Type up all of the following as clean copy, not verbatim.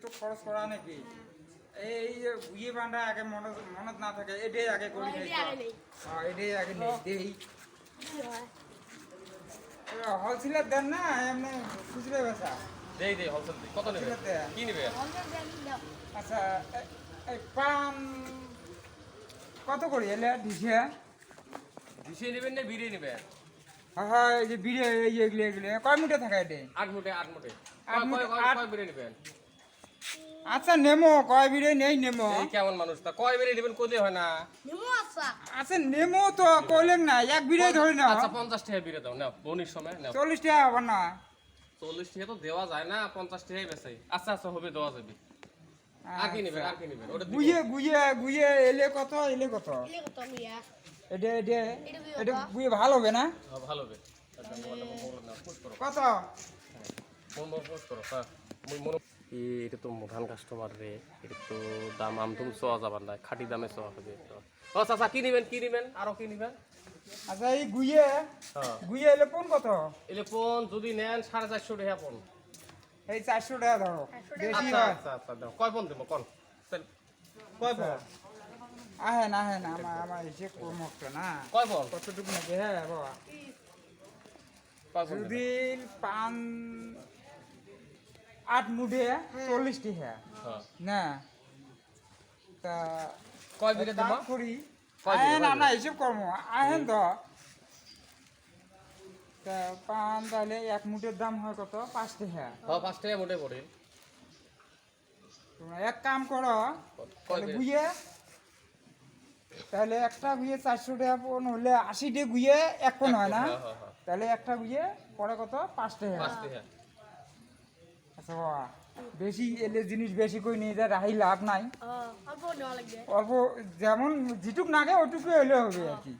তো খরচ করা নাকি এই যে বুঝিয়ে বান্ধা আগে মনত না থাকে এটাই আগে করি এটাই আগে নেই দেই হোলসেলার দেন না এমনি খুচরো বেচা দেই হোলসেল কত নেবে কি নেবে আচ্ছা এই পান কত করি এলে ডিসে ডিশে নেবেন না বিড়ে নেবেন হ্যাঁ এই যে বিড়ে এই এগুলো কয় মুঠে থাকে এটা 8 মুঠে কয় বিড়ে নেবেন আচ্ছা নেমো কয় বিড়ে নেই নেমো এই কেমন মানুষ তা কয় বিড়ে নেবেন কোদে হয় না আচ্ছা নেমো তো কইলেন না এক বিড়ে ধরি না আচ্ছা 50 টাকা বিড়ে দাও নাও বনির সময় নাও 40 টাকা হবে না 40 টাকা তো দেওয়া যায় না 50 টাকাই বেচাই আচ্ছা হবে দেওয়া যাবে আর কি নেবেন ওটা গুইয়ে এলে কত এটা গুইয়ে ভালো হবে না ভালো হবে আচ্ছা মোবাইলটা মোবাইল নাও পুশ করো কত মোবাইল পুশ করো হ্যাঁ মন এটা তো মোটান কাস্টমার রে এটা তো দাম আমতুম সোয়া যাবার না খাঁটি দামে সোয়া হবে ও চাচা কি নেবেন আরো কি নেবেন আচ্ছা এই গুইয়ে এলে কোন কত এলে ফোন যদি নেন 450 টাকা ফোন এই 400 টাকা ধরো বেশি আচ্ছা দাও কয় ফোন দেবো কোন কয় ফোন আহে না আমার হিসেব কমক্ত না কয় ফোন কতটুকু নাকি হ্যাঁ বাবা কয় ফোন যদি পান 8 মুঠে 40 টাকা হ্যাঁ না তা কয় বিরে দেবো করি কয় আহেন আমরা হিসেব করবো আহেন তো তা পান তাহলে এক মুঠের দাম হয় কত 5 টাকা হ্যাঁ 5 টাকা মোটে পড়ে তোমরা এক কাম করো তাহলে গুইয়ে তাহলে একটা গুইয়ে 400 টাকা পণ হলে 80 টাকা গুইয়ে এক কোণ হয় না তাহলে একটা গুইয়ে পরে কত 5 টাকা 5 টাকা আচ্ছা বাবা বেশি এলে জিনিস বেশি করে নিয়ে যায় রাহি লাভ নাই অল্প যেমন যেটুক নাগে ওটুকু হলে হবে আর কি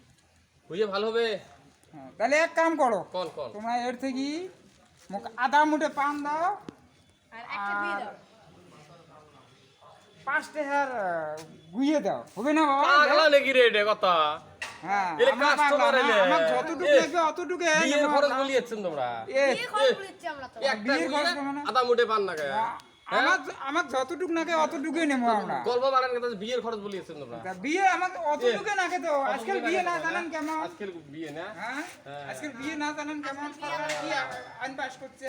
বুঝে ভালো হবে হ্যাঁ, তাহলে এক কাম করো কোন তোমরা এর থেকে আধা মুঠে পান দাও আর 5 টাকার গুইয়ে দাও হবে না বাবা পাগলা নাকি রে এটা কথা হ্যাঁ এর আমরা কাস্টমার পাগলা না, এলে আমার যতটুকু লাগবে অতটুকু বিয়ের খরচ বলিয়েছেন তোমরা একটা বিয়ের খরচ করবো না। আধা মুঠে পান না গায়ে আমার যতটুকু নাগে অতটুকুই নেবো আমরা গল্প বাড়ান কথা বিয়ের খরচ বলিয়েছেন তোমরা তা বিয়ে আমাকে অতটুকু নাগে তো আজকাল বিয়ে না জানেন কেমন আজকাল বিয়ে না হ্যাঁ আজকাল বিয়ে না জানেন কেমন সরকার কি আইন পাস করছে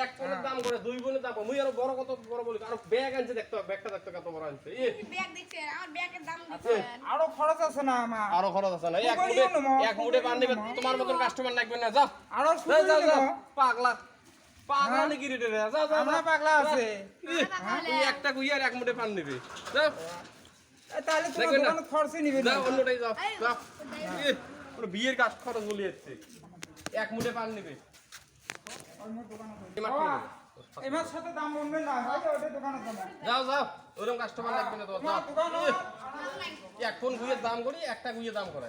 এক ফোনের দাম করে দুই বোনের দাম মুই আরো বড় কত বড় বলি আর ব্যাগ আনছে দেখতে ব্যাগটা দেখতে কত বড় আনছে ব্যাগ দেখছে আমার ব্যাগের দাম দিচ্ছে আরো খরচ আছে না আমার আরো খরচ আছে না এক মুঠে পান নেবে তোমার মতন কাস্টমার লাগবে না যাও আরো যাও পাগলা নাকি রে যাও আমরা পাগলা আছে তুই একটা গুইয়ার এক মুঠে পান নেবে যাও তাহলে তোমার দোকানে খরচই নিবে না যাও অন্যটাই যাও যাও ওর বিয়ের কাজ খরচ বলিয়েছে এক মুঠে পান নেবে এবার সাথে দাম বলবে না হয়তো ওটা দোকানে যাও ওরকম কাস্টমার লাগবে না তো যাও দোকান এক ফোন গুইয়ের দাম করি একটা গুইয়ের দাম করে